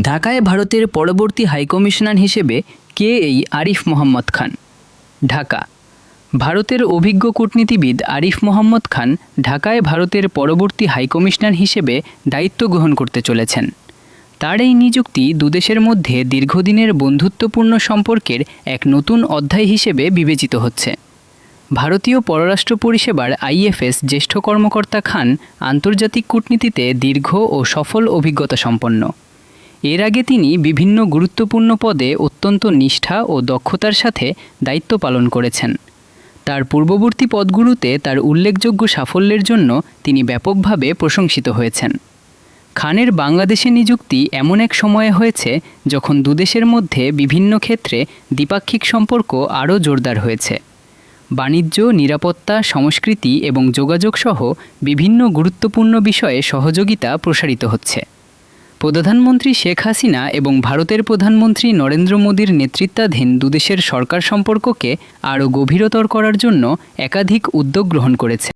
ঢাকায় ভারতের পরবর্তী হাইকমিশনার হিসেবে কে এই আরিফ মোহাম্মদ খান। ঢাকা। ভারতের অভিজ্ঞ কূটনীতিবিদ আরিফ মোহাম্মদ খান ঢাকায় ভারতের পরবর্তী হাইকমিশনার হিসেবে দায়িত্ব গ্রহণ করতে চলেছেন। তার এই নিযুক্তি দুদেশের মধ্যে দীর্ঘদিনের বন্ধুত্বপূর্ণ সম্পর্কের এক নতুন অধ্যায় হিসেবে বিবেচিত হচ্ছে। ভারতীয় পররাষ্ট্র পরিষেবার আইএফএস জ্যেষ্ঠ কর্মকর্তা খান আন্তর্জাতিক কূটনীতিতে দীর্ঘ ও সফল অভিজ্ঞতা সম্পন্ন। এর আগে তিনি বিভিন্ন গুরুত্বপূর্ণ পদে অত্যন্ত নিষ্ঠা ও দক্ষতার সাথে দায়িত্ব পালন করেছেন। তার পূর্ববর্তী পদগুলোতে তার উল্লেখযোগ্য সাফল্যের জন্য তিনি ব্যাপকভাবে প্রশংসিত হয়েছেন। খানের বাংলাদেশে নিযুক্তি এমন এক সময়ে হয়েছে যখন দুদেশের মধ্যে বিভিন্ন ক্ষেত্রে দ্বিপাক্ষিক সম্পর্ক আরও জোরদার হয়েছে। বাণিজ্য, নিরাপত্তা, সংস্কৃতি এবং যোগাযোগ সহ বিভিন্ন গুরুত্বপূর্ণ বিষয়ে সহযোগিতা প্রসারিত হচ্ছে। প্রধানমন্ত্রী শেখ হাসিনা এবং ভারতের প্রধানমন্ত্রী নরেন্দ্র মোদীর নেতৃত্বাধীন দুদেশের সরকার সম্পর্ককে আরও গভীরতর করার জন্য একাধিক উদ্যোগ গ্রহণ করেছে।